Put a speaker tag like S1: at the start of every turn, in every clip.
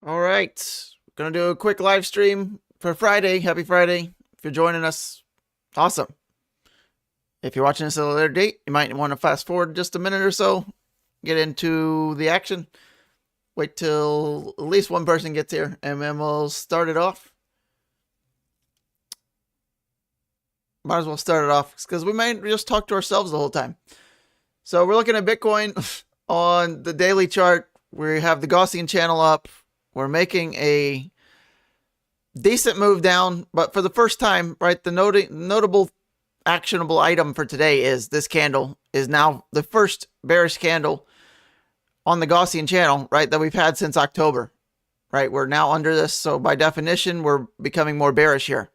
S1: All right, gonna do a quick live stream for Friday. Happy Friday. If you're joining us, awesome. If you're watching this at a later date, you might want to fast forward just a minute or so, get into the action. Wait till at least one person gets here, and then we'll start it off. Might as well start it off because we might just talk to ourselves the whole time. So we're looking at Bitcoin on the daily chart. We have the Gaussian channel up. We're making a decent move down, but for the first time, right, the notable actionable item for today is this candle is now the first bearish candle on the Gaussian channel, right, that we've had since October, right? We're now under this, so by definition, we're becoming more bearish here.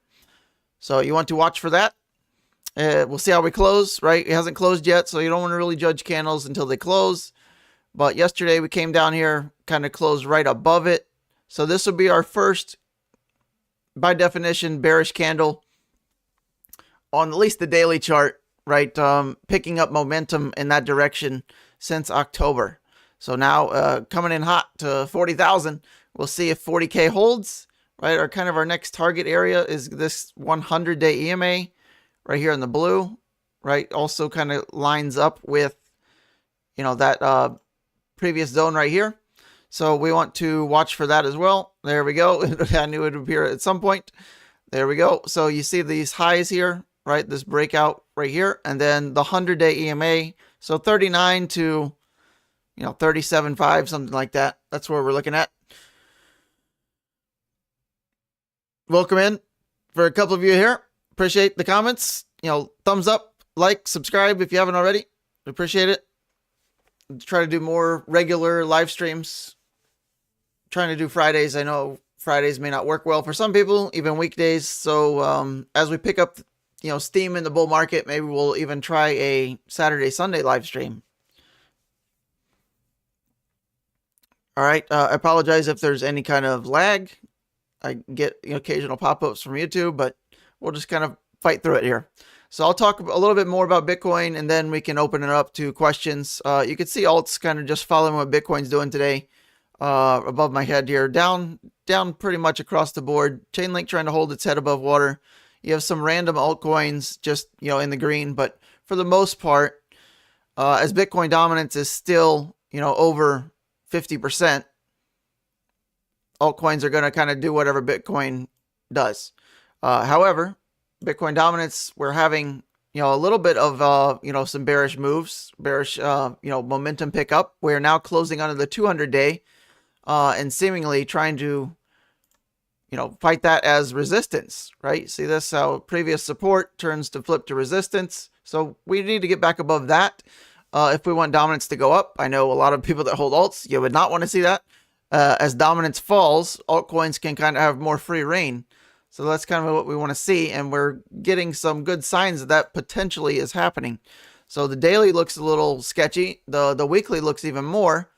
S1: So you want to watch for that. We'll see how we close, right? It hasn't closed yet, so you don't want to really judge candles until they close. But yesterday we came down here, kind of closed right above it. So this will be our first, by definition, bearish candle on at least the daily chart, right? Picking up momentum in that direction since October. So now coming in hot to 40,000. We'll see if 40K holds, right? Our kind of our next target area is this 100-day EMA right here in the blue, right? Also kind of lines up with, that previous zone right here. So we want to watch for that as well. There we go. I knew it would appear at some point. There we go. So you see these highs here, right? This breakout right here, and then the 100-day EMA. So 39 to, 37.5, something like that. That's where we're looking at. Welcome in for a couple of you here. Appreciate the comments. Thumbs up, like, subscribe if you haven't already. Appreciate it. Try to do more regular live streams. Trying to do Fridays. I know Fridays may not work well for some people, even weekdays. So as we pick up, steam in the bull market, maybe we'll even try a Saturday, Sunday live stream. All right. I apologize if there's any kind of lag. I get occasional pop-ups from YouTube, but we'll just kind of fight through it here. So I'll talk a little bit more about Bitcoin, and then we can open it up to questions. You can see alts kind of just following what Bitcoin's doing today. Above my head here, down pretty much across the board. Chainlink trying to hold its head above water. You have some random altcoins just in the green, but for the most part, as Bitcoin dominance is still over 50%, altcoins are going to kind of do whatever Bitcoin does. However, Bitcoin dominance, we're having a little bit of some bearish moves, bearish momentum pickup. We're now closing under the 200-day. And seemingly trying to, fight that as resistance, right? See this, how previous support turns to flip to resistance. So we need to get back above that if we want dominance to go up. I know a lot of people that hold alts, you would not want to see that. As dominance falls, altcoins can kind of have more free reign. So that's kind of what we want to see, and we're getting some good signs that that potentially is happening. So the daily looks a little sketchy. The weekly looks even more,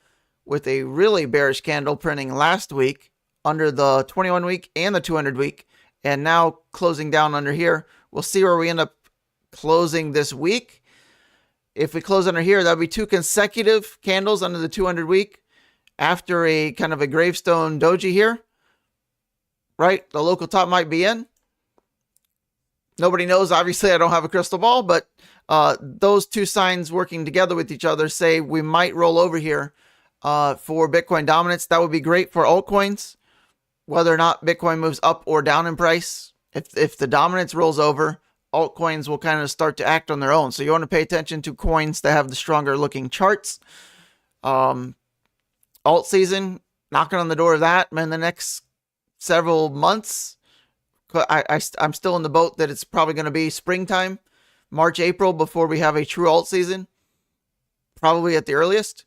S1: with a really bearish candle printing last week under the 21-week and the 200-week, and now closing down under here. We'll see where we end up closing this week. If we close under here, that would be 2 consecutive candles under the 200-week after a kind of a gravestone doji here, right? The local top might be in. Nobody knows. Obviously, I don't have a crystal ball, but those two signs working together with each other say we might roll over here for Bitcoin dominance. That would be great for altcoins, whether or not Bitcoin moves up or down in price. If the dominance rolls over, altcoins will kind of start to act on their own. So you want to pay attention to coins that have the stronger looking charts. Alt season, knocking on the door of that, man, the next several months. I'm still in the boat that it's probably going to be springtime, March, April, before we have a true alt season, probably at the earliest.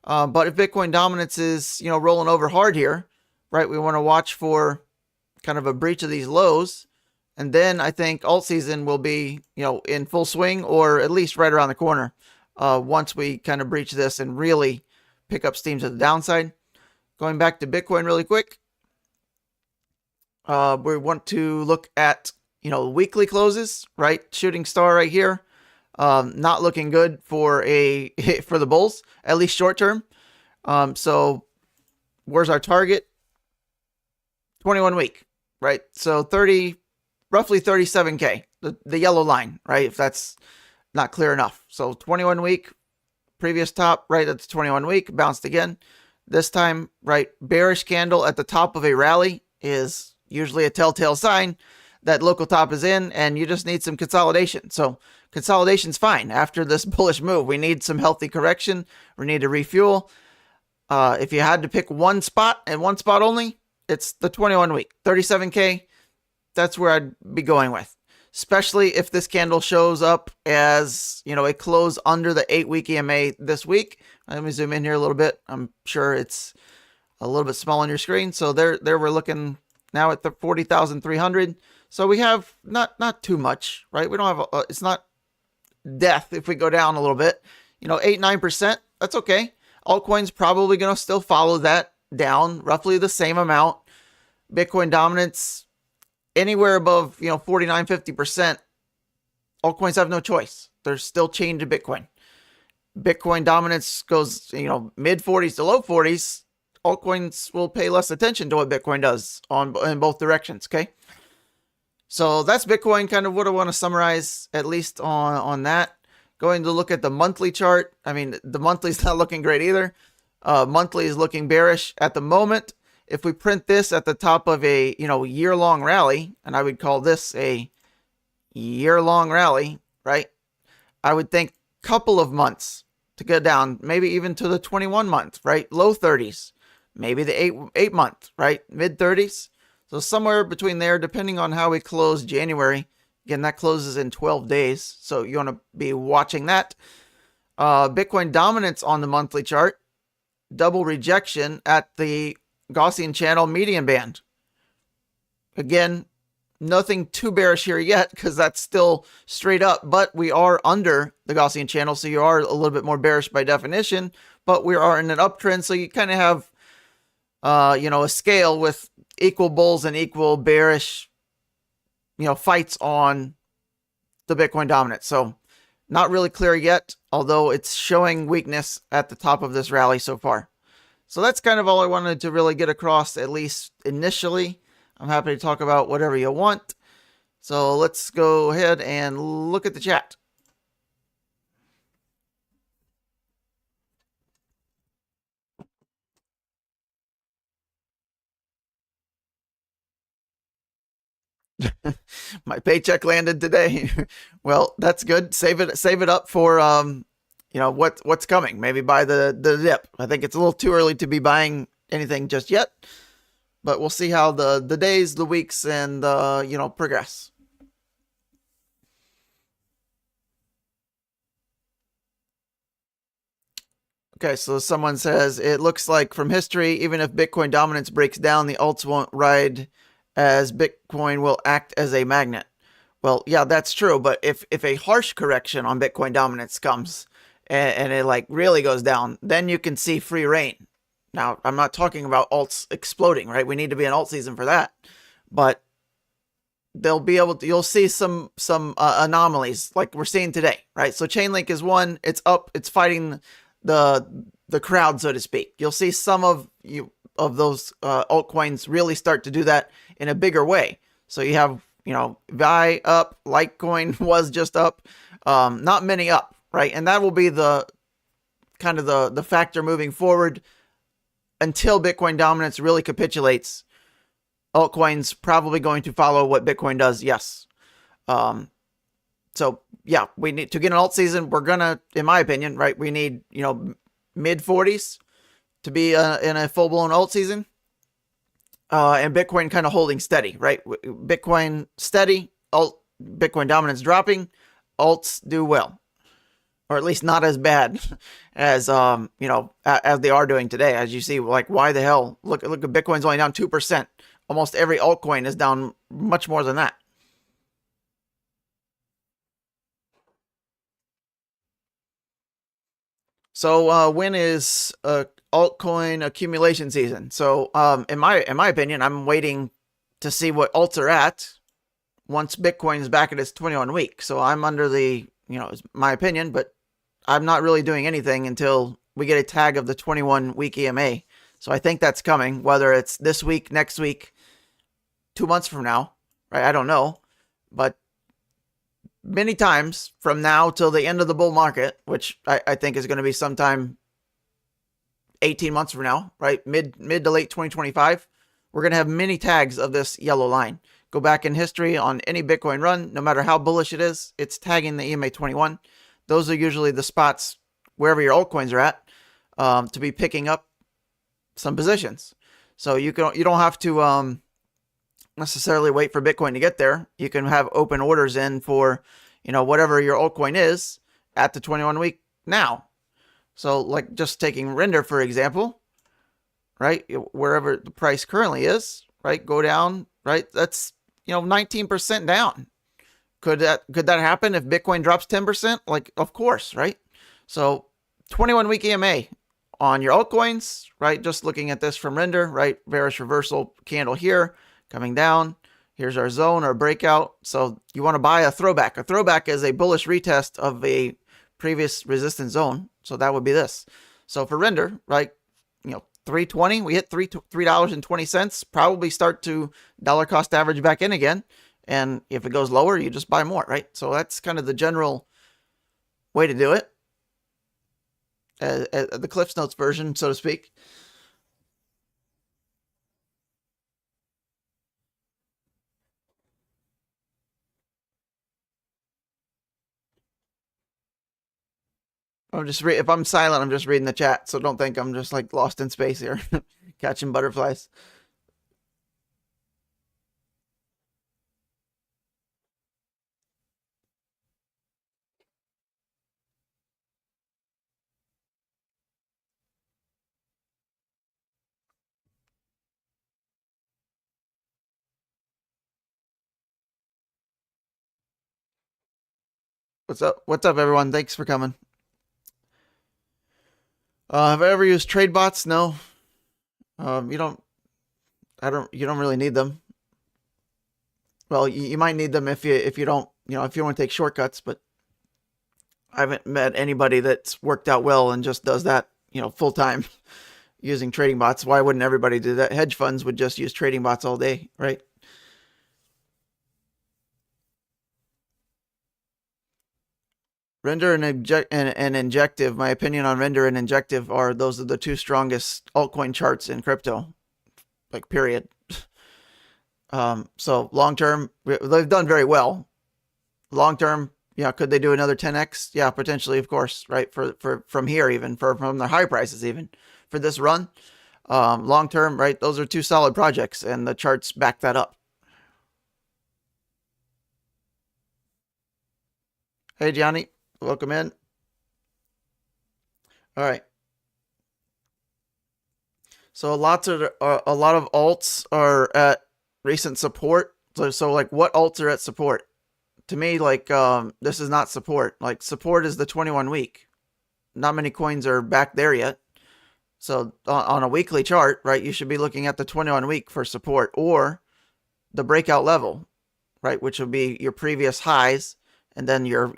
S1: But if Bitcoin dominance is, rolling over hard here, right, we want to watch for kind of a breach of these lows. And then I think alt season will be, in full swing, or at least right around the corner once we kind of breach this and really pick up steam to the downside. Going back to Bitcoin really quick. We want to look at, weekly closes, right? Shooting star right here. Not looking good for for the bulls, at least short term. So where's our target? 21 week, right? So roughly 37K, the yellow line, right? If that's not clear enough. So 21 week, previous top, right? That's 21 week, bounced again. This time, right? Bearish candle at the top of a rally is usually a telltale sign that local top is in, and you just need some consolidation. So consolidation's fine after this bullish move. We need some healthy correction. We need to refuel. If you had to pick one spot and one spot only, it's the 21 week, 37K. That's where I'd be going with, especially if this candle shows up as, a close under the 8-week EMA this week. Let me zoom in here a little bit. I'm sure it's a little bit small on your screen. So there we're looking now at the 40,300. So we have not too much, right? We don't have, it's not death if we go down a little bit, 8-9%. That's okay. Altcoins probably going to still follow that down roughly the same amount. Bitcoin dominance anywhere above, 49-50%. Altcoins have no choice. They're still chained to Bitcoin. Bitcoin dominance goes, mid 40s to low 40s. Altcoins will pay less attention to what Bitcoin does in both directions. Okay. So that's Bitcoin, kind of what I want to summarize, at least on that. Going to look at the monthly chart. I mean, the monthly is not looking great either. Monthly is looking bearish at the moment. If we print this at the top of a, year-long rally, and I would call this a year-long rally, right? I would think couple of months to go down, maybe even to the 21 month, right? Low 30s, maybe the 8 month, right? Mid 30s. So somewhere between there, depending on how we close January. Again, that closes in 12 days. So you want to be watching that. Bitcoin dominance on the monthly chart. Double rejection at the Gaussian channel median band. Again, nothing too bearish here yet because that's still straight up. But we are under the Gaussian channel. So you are a little bit more bearish by definition. But we are in an uptrend. So you kind of have, a scale with equal bulls and equal bearish, fights on the Bitcoin dominance. So not really clear yet, although it's showing weakness at the top of this rally so far. So that's kind of all I wanted to really get across, at least initially. I'm happy to talk about whatever you want. So let's go ahead and look at the chat. My paycheck landed today. Well, that's good. Save it up for what's coming. Maybe buy the dip. I think it's a little too early to be buying anything just yet, but we'll see how the days, the weeks, and progress. Okay, so someone says it looks like from history, even if Bitcoin dominance breaks down, the alts won't ride, as Bitcoin will act as a magnet. Well, yeah, that's true. But if a harsh correction on Bitcoin dominance comes and it like really goes down, then you can see free reign. Now, I'm not talking about alts exploding, right? We need to be in alt season for that. But they'll be able to, you'll see some anomalies like we're seeing today, right? So Chainlink is one, it's up, it's fighting the crowd, so to speak. You'll see some of those altcoins really start to do that in a bigger way. So you have, Vi up, Litecoin was just up, not many up, right? And that will be the kind of the factor moving forward until Bitcoin dominance really capitulates. Altcoins probably going to follow what Bitcoin does, yes. So yeah, we need to get an alt season. We're gonna, in my opinion, right? We need mid 40s to be in a full blown alt season, and Bitcoin kind of holding steady, right? Bitcoin steady, Bitcoin dominance dropping, alts do well, or at least not as bad as as they are doing today. As you see, like why the hell? Look at Bitcoin's only down 2%. Almost every altcoin is down much more than that. So when is altcoin accumulation season? So in my opinion, I'm waiting to see what alts are at once Bitcoin is back at its 21 week. So I'm under the, it's my opinion, but I'm not really doing anything until we get a tag of the 21 week EMA. So I think that's coming, whether it's this week, next week, 2 months from now, right? I don't know. But many times from now till the end of the bull market, which I think is going to be sometime 18 months from now, right? Mid to late 2025, we're going to have many tags of this yellow line. Go back in history on any Bitcoin run, no matter how bullish it is, it's tagging the EMA 21. Those are usually the spots wherever your altcoins are at to be picking up some positions. So you don't have to necessarily wait for Bitcoin to get there. You can have open orders in for, whatever your altcoin is at the 21 week now. So like just taking Render, for example, right? Wherever the price currently is, right? Go down, right? That's, 19% down. Could that happen if Bitcoin drops 10%? Like, of course, right? So 21 week EMA on your altcoins, right? Just looking at this from Render, right? Bearish reversal candle here coming down. Here's our zone, our breakout. So you want to buy a throwback. A throwback is a bullish retest of a previous resistance zone. So that would be this. So for Render, right? 320, we hit $3.20, probably start to dollar cost average back in again. And if it goes lower, you just buy more, right? So that's kind of the general way to do it. The Cliff's Notes version, so to speak. If I'm silent, I'm just reading the chat. So don't think I'm just like lost in space here, catching butterflies. What's up? What's up, everyone? Thanks for coming. Have I ever used trade bots? No. You don't really need them. Well, you might need them if you don't, if you want to take shortcuts, but I haven't met anybody that's worked out well and just does that, full time using trading bots. Why wouldn't everybody do that? Hedge funds would just use trading bots all day, right? Render and Injective. My opinion on Render and Injective are those are the two strongest altcoin charts in crypto, like period. So long term, they've done very well. Long term, yeah, could they do another 10x? Yeah, potentially, of course, right? From here, even from their high prices, even for this run. Long term, right? Those are two solid projects, and the charts back that up. Hey, Johnny. Welcome in. All right. So a lot of alts are at recent support. So like what alts are at support? To me, like this is not support. Like support is the 21 week. Not many coins are back there yet. So on a weekly chart, right, you should be looking at the 21 week for support or the breakout level, right, which would be your previous highs and then your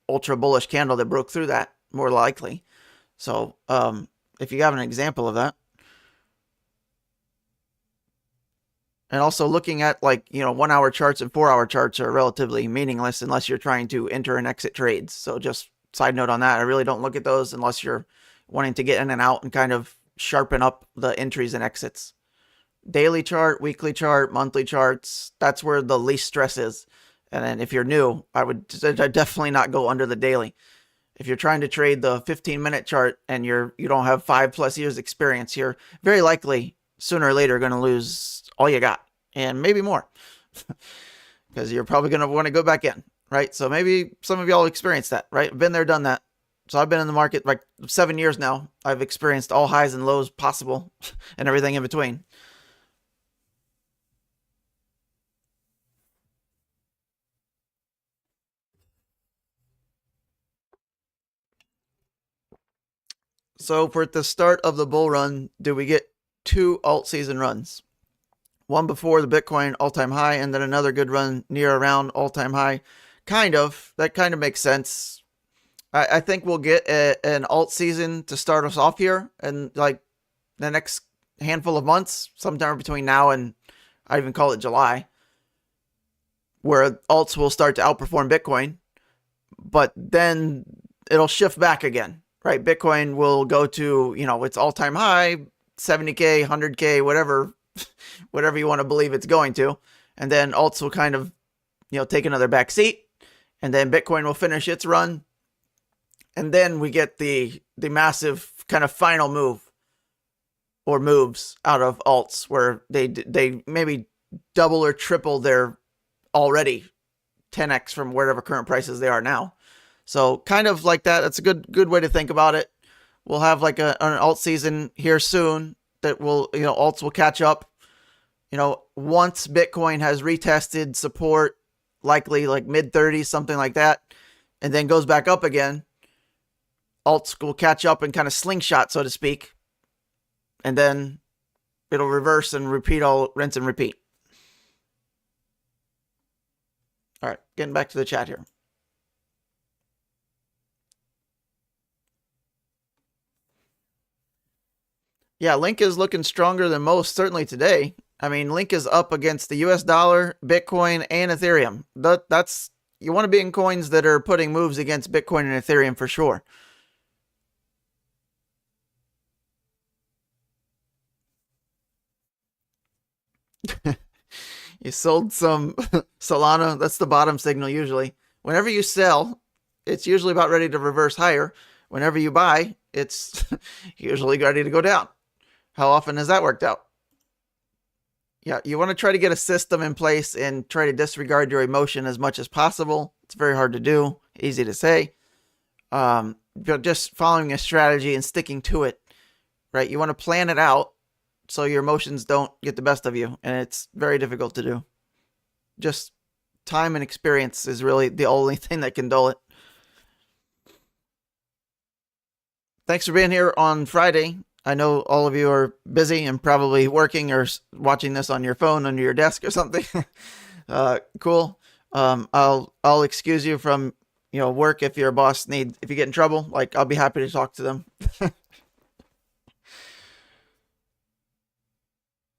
S1: ultra bullish candle that broke through that, more likely. So if you have an example of that. And also looking at 1 hour charts and 4 hour charts are relatively meaningless unless you're trying to enter and exit trades. So just side note on that, I really don't look at those unless you're wanting to get in and out and kind of sharpen up the entries and exits. Daily chart, weekly chart, monthly charts, that's where the least stress is. And then if you're new, I'd definitely not go under the daily. If you're trying to trade the 15-minute chart and you don't have 5+ years experience, you're very likely sooner or later going to lose all you got and maybe more because you're probably going to want to go back in, right? So maybe some of y'all experienced that, right? Been there, done that. So I've been in the market like 7 years now. I've experienced all highs and lows possible and everything in between. So for the start of the bull run, do we get 2 alt season runs? One before the Bitcoin all-time high and then another good run near around all-time high. Kind of. That kind of makes sense. I think we'll get an alt season to start us off here and like the next handful of months, sometime between now and I even call it July, where alts will start to outperform Bitcoin, but then it'll shift back again, right? Bitcoin will go to, its all-time high, 70K, 100K, whatever you want to believe it's going to. And then alts will kind of, take another back seat. And then Bitcoin will finish its run. And then we get the massive kind of final move or moves out of alts where they maybe double or triple their already 10x from wherever current prices they are now. So kind of like that. That's a good way to think about it. We'll have like an alt season here soon that will, alts will catch up. Once Bitcoin has retested support, likely like mid 30s, something like that, and then goes back up again, alts will catch up and kind of slingshot, so to speak. And then it'll reverse and repeat, all rinse and repeat. All right, getting back to the chat here. Yeah, Link is looking stronger than most, certainly today. I mean, Link is up against the US dollar, Bitcoin, and Ethereum. That's you want to be in coins that are putting moves against Bitcoin and Ethereum for sure. You sold some Solana. That's the bottom signal usually. Whenever you sell, it's usually about ready to reverse higher. Whenever you buy, it's usually ready to go down. How often has that worked out? Yeah, you want to try to get a system in place and try to disregard your emotion as much as possible. It's very hard to do, easy to say. But just following a strategy and sticking to it, right? You want to plan it out so your emotions don't get the best of you, and it's very difficult to do. Just time and experience is really the only thing that can dull it. Thanks for being here on Friday. I know all of you are busy and probably working or watching this on your phone under your desk or something. Cool. I'll excuse you from work if your boss if you get in trouble. Like, I'll be happy to talk to them.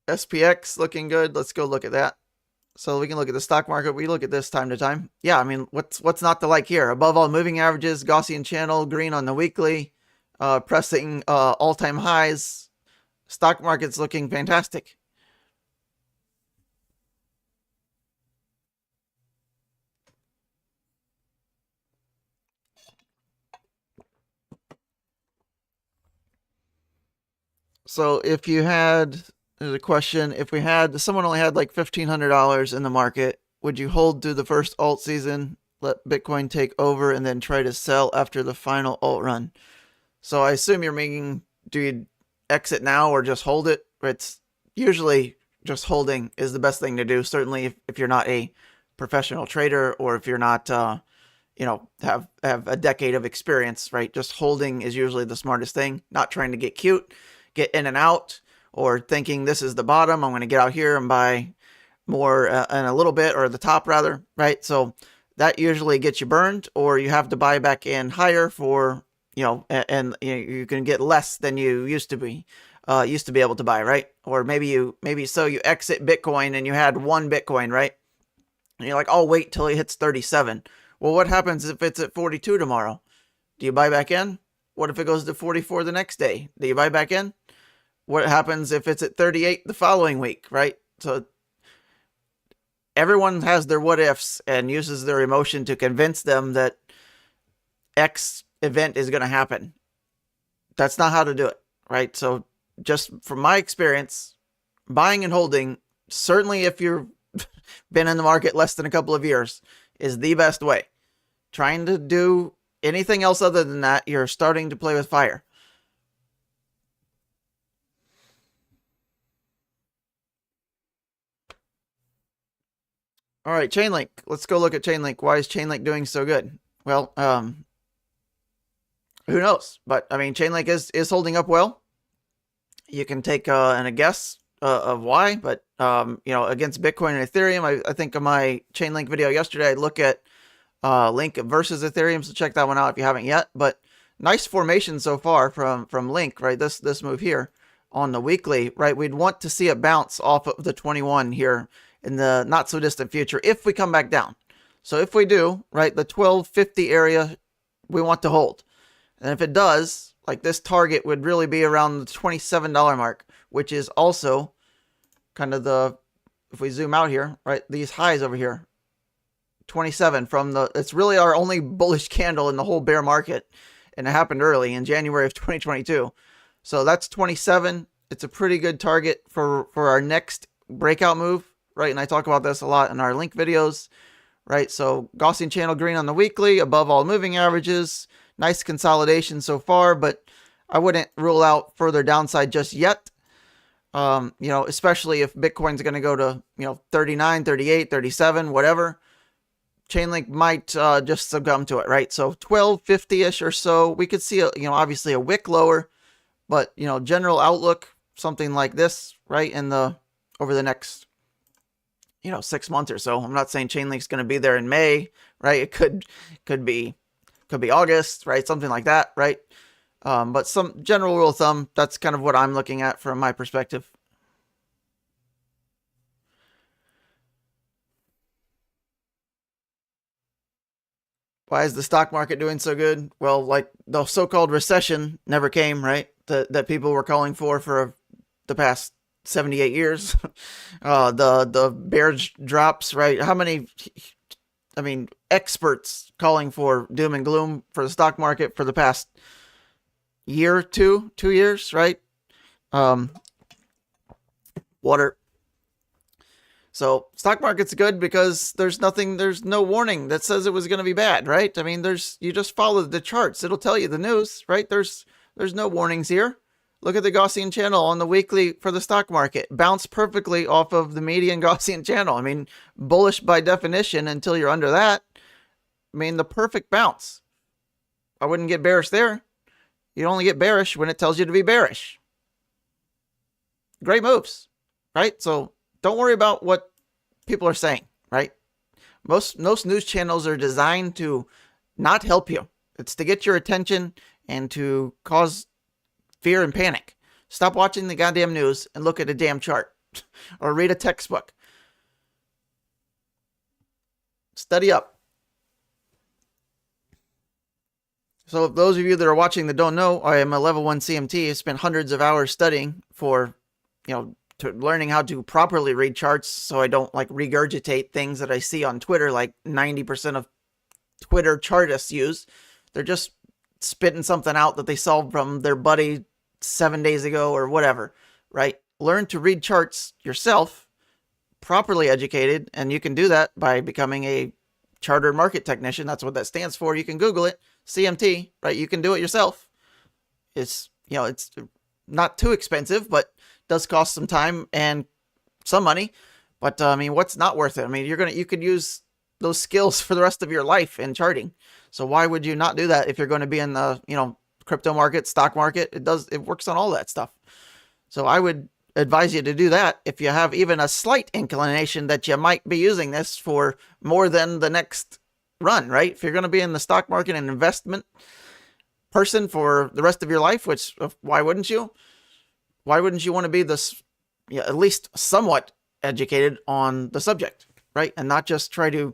S1: SPX looking good. Let's go look at that. So we can look at the stock market. We look at this time to time. Yeah, I mean, what's not to like here? Above all moving averages, Gaussian channel, green on the weekly, pressing all-time highs. Stock market's looking fantastic. So if you had, there's a question, if someone only had like $1,500 in the market, would you hold through the first alt season, let Bitcoin take over, and then try to sell after the final alt run? So I assume you're meaning, do you exit now or just hold it? It's usually just holding is the best thing to do. Certainly if you're not a professional trader or if you're not, have a decade of experience, right? Just holding is usually the smartest thing. Not trying to get cute, get in and out, or thinking this is the bottom. I'm going to get out here and buy more in a little bit, or the top rather, right? So that usually gets you burned, or you have to buy back in higher for, and you can get less than you used to be able to buy, right? Or maybe you exit Bitcoin and you had one Bitcoin, right? And you're like, I'll wait till it hits 37. Well, what happens if it's at 42 tomorrow? Do you buy back in? What if it goes to 44 the next day? Do you buy back in? What happens if it's at 38 the following week, right? So everyone has their what ifs and uses their emotion to convince them that X event is going to happen. That's not how to do it, right? So just from my experience, buying and holding, certainly if you've been in the market less than a couple of years, is the best way. Trying to do anything else other than that, you're starting to play with fire. All right, Chainlink. Let's go look at Chainlink. Why is Chainlink doing so good? Well, who knows? But I mean, Chainlink is holding up well. You can take a guess of why, but against Bitcoin and Ethereum, I think in my Chainlink video yesterday, I look at Link versus Ethereum, so check that one out if you haven't yet. But nice formation so far from Link, right? This move here. on the weekly, right, we'd want to see it bounce off of the 21 here in the not so distant future if we come back down. So if we do, right, the 1250 area we want to hold. And if it does, like this target would really be around the $27 mark, which is also kind of the, if we zoom out here, right, these highs over here, 27 from the, it's really our only bullish candle in the whole bear market. And it happened early in January of 2022. So that's 27. It's a pretty good target for our next breakout move, right? And I talk about this a lot in our link videos, right? So Gaussian channel green on the weekly, above all moving averages. Nice consolidation so far, but I wouldn't rule out further downside just yet. You know, especially if Bitcoin's going to go to, you know, 39, 38, 37, whatever. Chainlink might just succumb to it, right? So 1250-ish or so. We could see, you know, obviously a wick lower, but, you know, general outlook, something like this, right, in the, over the next, you know, 6 months or so. I'm not saying Chainlink's going to be there in May, right? It could be August, right? Something like that, right? But some general rule of thumb, that's kind of what I'm looking at from my perspective. Why is the stock market doing so good? Well, like the so-called recession never came, right? That people were calling for the past 78 years. The bear drops, right? How many, I mean, experts calling for doom and gloom for the stock market for the past year, 2 years, right? Water. So stock market's good because there's no warning that says it was going to be bad, right? I mean, you just follow the charts. It'll tell you the news, right? There's no warnings here. Look at the Gaussian channel on the weekly for the stock market. Bounce perfectly off of the median Gaussian channel. I mean, bullish by definition until you're under that. I mean, the perfect bounce. I wouldn't get bearish there. You only get bearish when it tells you to be bearish. Great moves, right? So don't worry about what people are saying, right? Most news channels are designed to not help you. It's to get your attention and to cause fear and panic. Stop watching the goddamn news and look at a damn chart or read a textbook. Study up. So those of you that are watching that don't know, I am a level 1 CMT. I spent hundreds of hours studying for, you know, to learning how to properly read charts so I don't like regurgitate things that I see on Twitter like 90% of Twitter chartists use. They're just spitting something out that they saw from their buddy 7 days ago or whatever, right? Learn to read charts yourself, properly educated, and you can do that by becoming a chartered market technician. That's what that stands for. You can Google it, CMT, right? You can do it yourself. It's, you know, it's not too expensive, but does cost some time and some money. But I mean, what's not worth it? I mean, you could use those skills for the rest of your life in charting. So why would you not do that if you're going to be in the, you know, crypto market, stock market? It works on all that stuff. So I would advise you to do that if you have even a slight inclination that you might be using this for more than the next run, right? If you're going to be in the stock market and investment person for the rest of your life, which why wouldn't you? Why wouldn't you want to be this, yeah, at least somewhat educated on the subject, right? And not just try to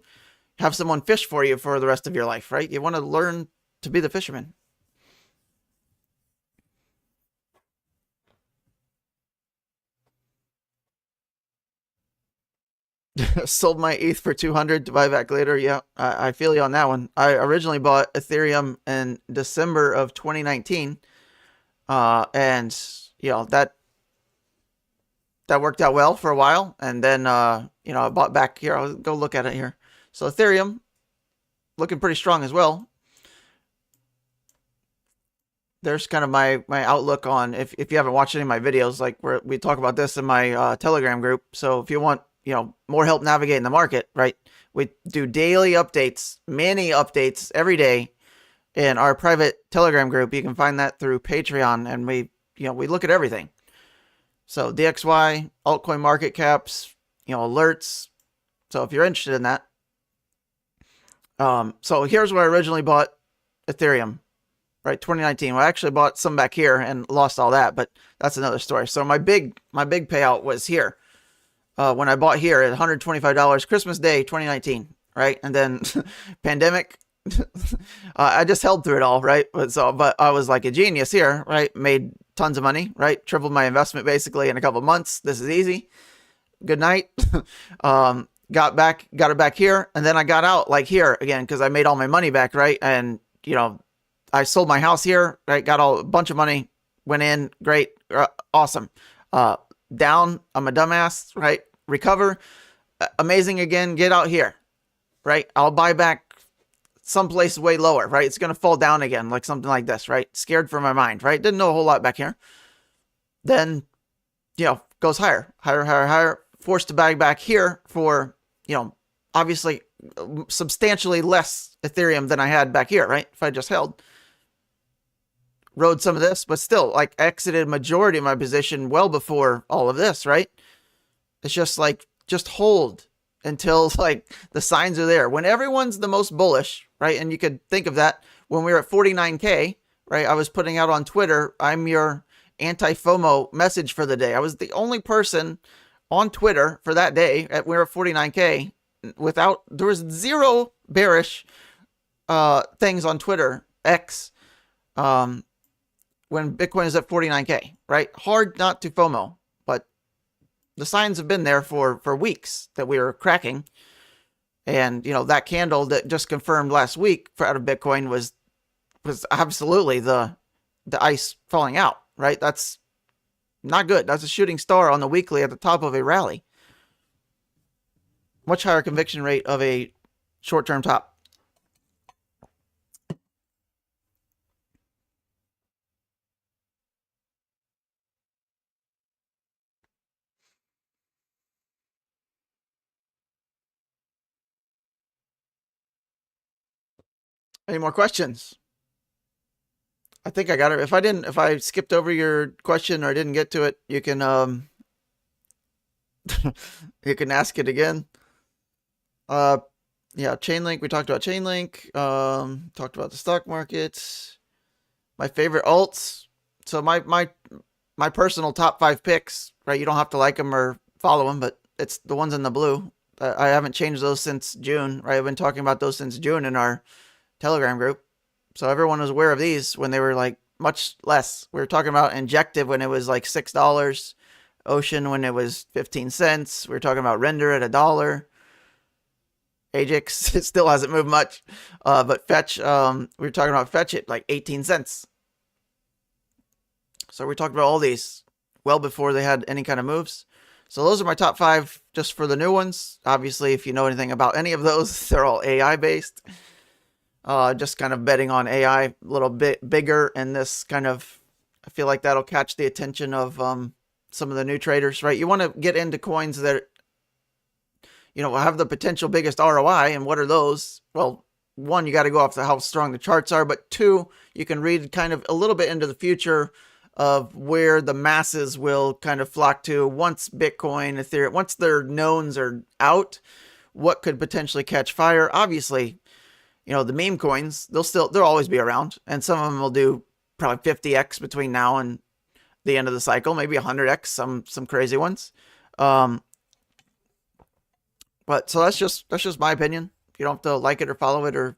S1: have someone fish for you for the rest of your life, right? You want to learn to be the fisherman. Sold my ETH for 200 to buy back later. Yeah, I feel you on that one. I originally bought Ethereum in December of 2019. And you know, that worked out well for a while. And then, you know, I bought back here. I'll go look at it here. So Ethereum looking pretty strong as well. There's kind of my outlook on, if you haven't watched any of my videos, like we talk about this in my Telegram group. So if you want, you know, more help navigating the market, right? We do daily updates, many updates every day in our private Telegram group. You can find that through Patreon, and we look at everything. So DXY, altcoin market caps, you know, alerts. So if you're interested in that. So here's where I originally bought Ethereum, right? 2019. Well, I actually bought some back here and lost all that, but that's another story. So my big payout was here when I bought here at $125, Christmas Day 2019, right? And then pandemic. I just held through it all, right? But I was like a genius here, right? Made tons of money, right? Tripled my investment basically in a couple months. This is easy. Good night. Got it back here, and then I got out like here again because I made all my money back, right? And I sold my house here, right? Got a bunch of money, went in, great, awesome. Down, I'm a dumbass, right? Recover, amazing again. Get out here, right? I'll buy back someplace way lower, right? It's gonna fall down again, like something like this, right? Scared for my mind, right? Didn't know a whole lot back here. Then, goes higher, higher. Forced to buy back here for, obviously substantially less Ethereum than I had back here, right? If I just held. Rode some of this, but still, like, exited majority of my position well before all of this, right? It's just like, just hold until, like, the signs are there. When everyone's the most bullish, right? And you could think of that when we were at 49K, right? I was putting out on Twitter, I'm your anti-FOMO message for the day. I was the only person on Twitter for that day we were at 49K there was zero bearish things on Twitter X when Bitcoin is at 49K, right? Hard not to FOMO, but the signs have been there for weeks that we were cracking. And that candle that just confirmed last week out of Bitcoin was absolutely the ice falling out, right? That's not good. That's a shooting star on the weekly at the top of a rally. Much higher conviction rate of a short-term top. Any more questions? I think I got it. If I skipped over your question or I didn't get to it, you can you can ask it again. Yeah, Chainlink. We talked about Chainlink. Talked about the stock market. My favorite alts. So my personal top 5 picks, right? You don't have to like them or follow them, but it's the ones in the blue. I haven't changed those since June, right? I've been talking about those since June in our Telegram group. So everyone was aware of these when they were like much less. We were talking about Injective when it was like $6, Ocean when it was 15 cents. We were talking about Render at $1. Ajax, it still hasn't moved much. But Fetch, we were talking about Fetch at like 18 cents. So we talked about all these well before they had any kind of moves. So those are my top 5 just for the new ones. Obviously, if you know anything about any of those, they're all AI based. Just kind of betting on AI a little bit bigger, and this kind of, I feel like that'll catch the attention of some of the new traders, right? You want to get into coins that have the potential biggest ROI, and what are those? Well, one, you got to go off how strong the charts are, but 2, you can read kind of a little bit into the future of where the masses will kind of flock to once Bitcoin, Ethereum, once their knowns are out, what could potentially catch fire. Obviously, the meme coins, they'll always be around, and some of them will do probably 50x between now and the end of the cycle, maybe 100x, some crazy ones. But so that's just my opinion. You don't have to like it or follow it or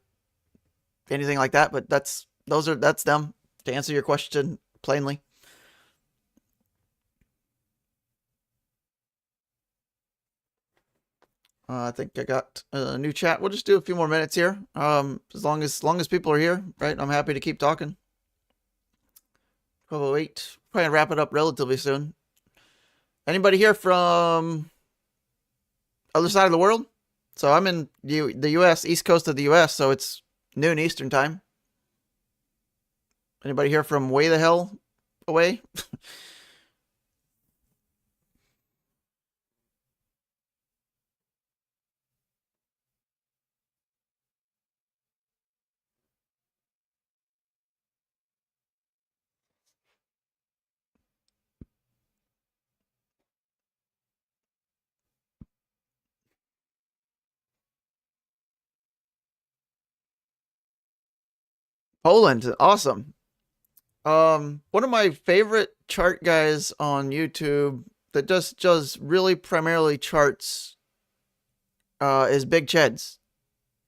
S1: anything like that, but that's them, to answer your question plainly. I think I got a new chat. We'll just do a few more minutes here. As long as people are here, right? I'm happy to keep talking. 12:08. Probably gonna wrap it up relatively soon. Anybody here from other side of the world? So I'm in the U.S., East Coast of the U.S., so it's noon Eastern time. Anybody here from way the hell away? Poland, awesome. One of my favorite chart guys on YouTube that just does really primarily charts is Big Cheds.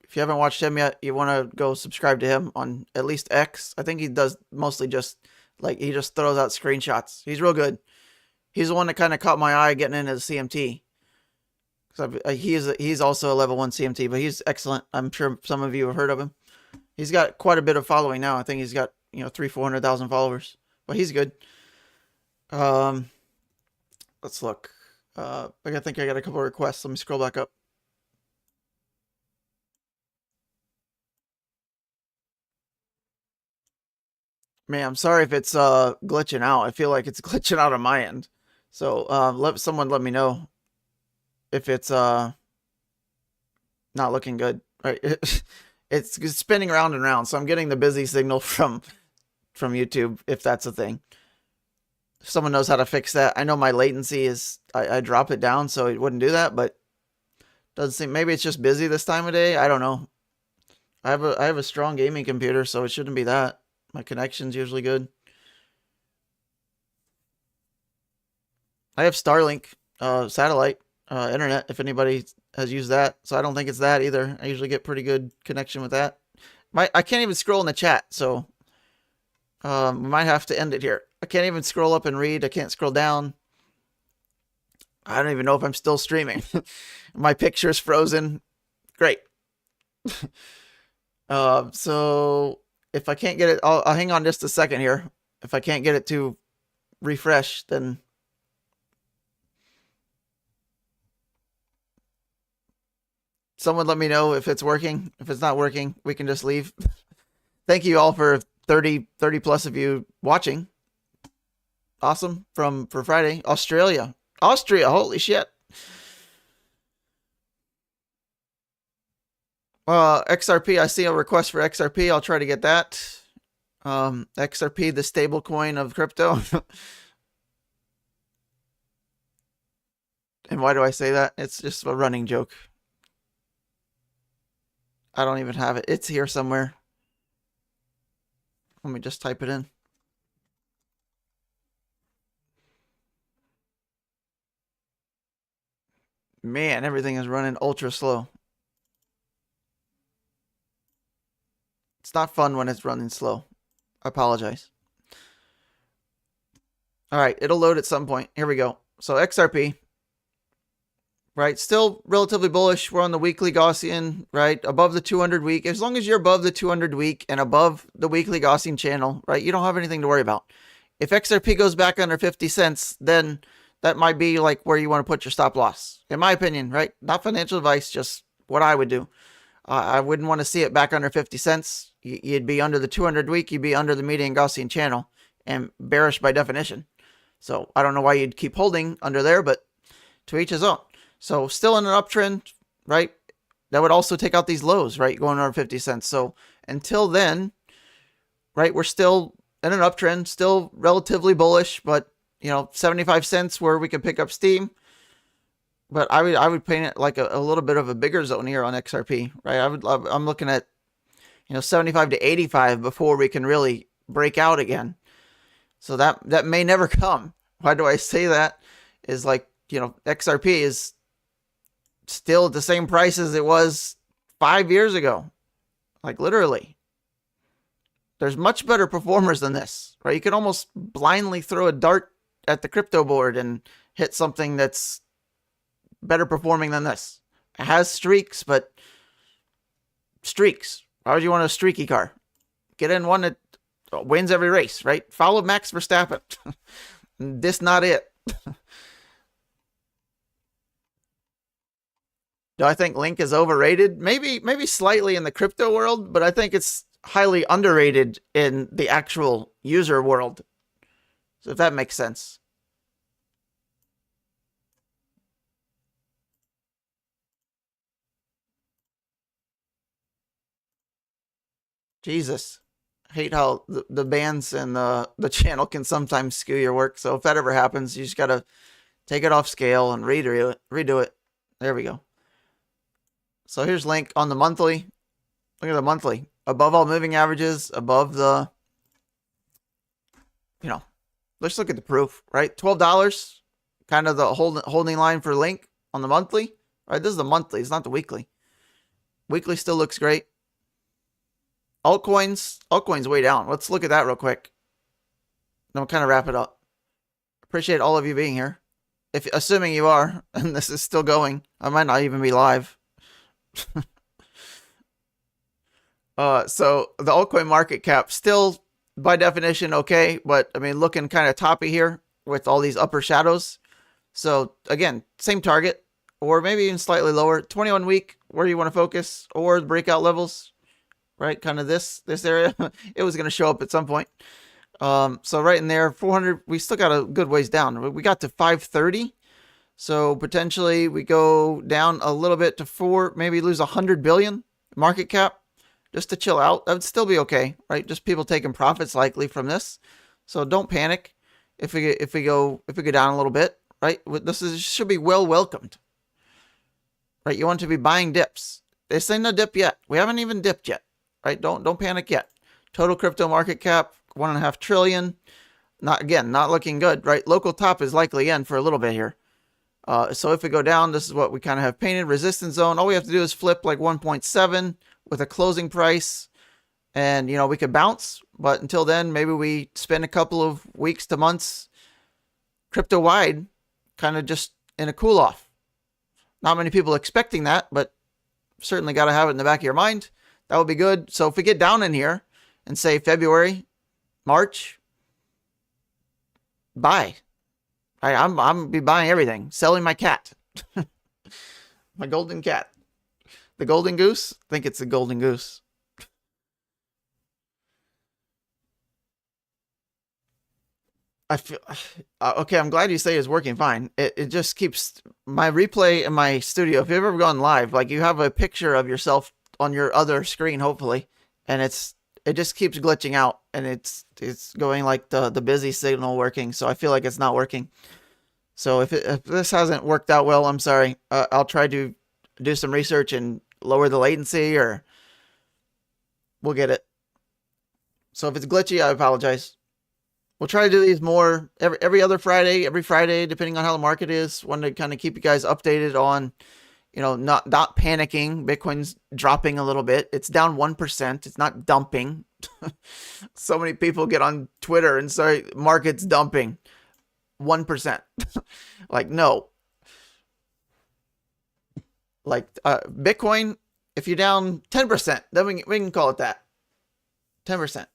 S1: If you haven't watched him yet, you want to go subscribe to him on at least X. I think he does mostly just like he just throws out screenshots. He's real good. He's the one that kind of caught my eye getting into the CMT. He's also a level 1 CMT, but he's excellent. I'm sure some of you have heard of him. He's got quite a bit of following now. I think he's got 300,000-400,000 followers, but he's good. Let's look. I think I got a couple of requests. Let me scroll back up. Man, I'm sorry if it's glitching out. I feel like it's glitching out on my end. So someone let me know if it's not looking good. Right, it's spinning around and around. So I'm getting the busy signal from YouTube, if that's a thing. If someone knows how to fix that. I know my latency is I drop it down so it wouldn't do that, but doesn't seem, maybe it's just busy this time of day. I don't know. I have a strong gaming computer, so it shouldn't be that. My connection's usually good. I have Starlink satellite internet, if anybody has used that. So I don't think it's that either. I usually get pretty good connection with that. I can't even scroll in the chat, so we might have to end it here. I can't even scroll up and read. I can't scroll down. I don't even know if I'm still streaming. My picture's frozen. Great. So if I can't get it, I'll hang on just a second here. If I can't get it to refresh, then someone let me know if it's working. If it's not working, we can just leave. Thank you all for 30 plus of you watching. Awesome. For Friday. Austria. Holy shit. XRP, I see a request for XRP. I'll try to get that. XRP, the stable coin of crypto. And why do I say that? It's just a running joke. I don't even have it. It's here somewhere. Let me just type it in. Man, everything is running ultra slow. It's not fun when it's running slow. I apologize. All right, it'll load at some point. Here we go. So XRP, right? Still relatively bullish. We're on the weekly Gaussian, right? Above the 200 week. As long as you're above the 200 week and above the weekly Gaussian channel, right? You don't have anything to worry about. If XRP goes back under 50 cents, then that might be like where you want to put your stop loss. In my opinion, right? Not financial advice, just what I would do. I wouldn't want to see it back under 50 cents. You'd be under the 200 week. You'd be under the median Gaussian channel and bearish by definition. So I don't know why you'd keep holding under there, but to each his own. So still in an uptrend, right? That would also take out these lows, right? Going over 50 cents. So until then, right, we're still in an uptrend, still relatively bullish, but 75 cents where we can pick up steam. But I would paint it like a little bit of a bigger zone here on XRP, right? I'm looking at 75 to 85 before we can really break out again. So that may never come. Why do I say that? Is like, XRP is still at the same price as it was 5 years ago. Like literally. There's much better performers than this, right? You can almost blindly throw a dart at the crypto board and hit something that's better performing than this. It has streaks, but streaks. Why would you want a streaky car? Get in one that wins every race, right? Follow Max Verstappen. This not it. Do I think Link is overrated? Maybe slightly in the crypto world, but I think it's highly underrated in the actual user world. So if that makes sense. Jesus. I hate how the bands and the channel can sometimes skew your work. So if that ever happens, you just got to take it off scale and redo it. There we go. So here's Link on the monthly. Look at the monthly. Above all moving averages, above the you know, let's look at the proof, right? $12, kind of the holding line for Link on the monthly. All right, this is the monthly. It's not the weekly. Weekly still looks great. Altcoins way down. Let's look at that real quick. Then we'll kind of wrap it up. Appreciate all of you being here. If assuming you are, and this is still going, I might not even be live. So the altcoin market cap still, by definition, okay, but I mean, looking kind of toppy here with all these upper shadows. So again, same target, or maybe even slightly lower. 21 week, where you want to focus, or the breakout levels, right? Kind of this area. It was going to show up at some point. So right in there, 400. We still got a good ways down. We got to 530. So potentially we go down a little bit to 4, maybe lose 100 billion market cap. Just to chill out. That would still be okay, right? Just people taking profits likely from this. So don't panic if we go down a little bit, right? Should be well welcomed. Right? You want to be buying dips. This ain't a dip yet. We haven't even dipped yet. Right? Don't panic yet. Total crypto market cap, 1.5 trillion. Not looking good, right? Local top is likely in for a little bit here. So if we go down, this is what we kind of have painted. Resistance zone. All we have to do is flip like 1.7 with a closing price, and we could bounce. But until then, maybe we spend a couple of weeks to months crypto wide, kind of just in a cool off. Not many people expecting that, but certainly got to have it in the back of your mind. That would be good. So if we get down in here and say February, March, buy. I'm be buying everything. Selling my cat. My golden cat. The golden goose? I think it's the golden goose. I feel okay. I'm glad you say it's working fine. It just keeps my replay in my studio. If you've ever gone live, like you have a picture of yourself on your other screen, hopefully, and it just keeps glitching out, and it's going like the busy signal working. So I feel like it's not working. So if this hasn't worked out well, I'm sorry. I'll try to do some research and lower the latency, or we'll get it. So if it's glitchy, I apologize. We'll try to do these more every other Friday, every Friday, depending on how the market is. Want to kind of keep you guys updated on, not panicking. Bitcoin's dropping a little bit. It's down 1%. It's not dumping. So many people get on Twitter and say market's dumping 1%. Like, no. Like Bitcoin, if you're down 10%, then we can call it that. 10%.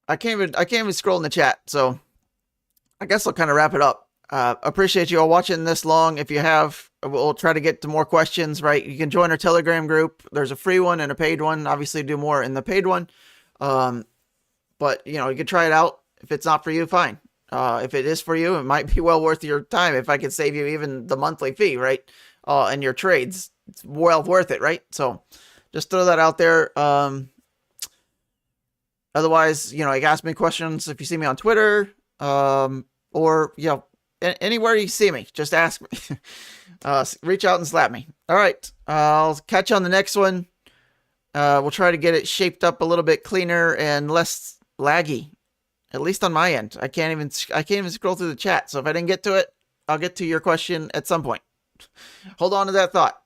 S1: I can't even scroll in the chat, so I guess I'll kind of wrap it up. Appreciate you all watching this long. If you have, we'll try to get to more questions, right? You can join our Telegram group. There's a free one and a paid one. Obviously, do more in the paid one. But, you can try it out. If it's not for you, fine. If it is for you, it might be well worth your time. If I could save you even the monthly fee, right? And your trades, it's well worth it, right? So just throw that out there. Otherwise, ask me questions if you see me on Twitter, or, anywhere you see me, just ask me. Reach out and slap me. All right. I'll catch you on the next one. We'll try to get it shaped up a little bit cleaner and less laggy, at least on my end. I can't even scroll through the chat. So if I didn't get to it, I'll get to your question at some point. Hold on to that thought.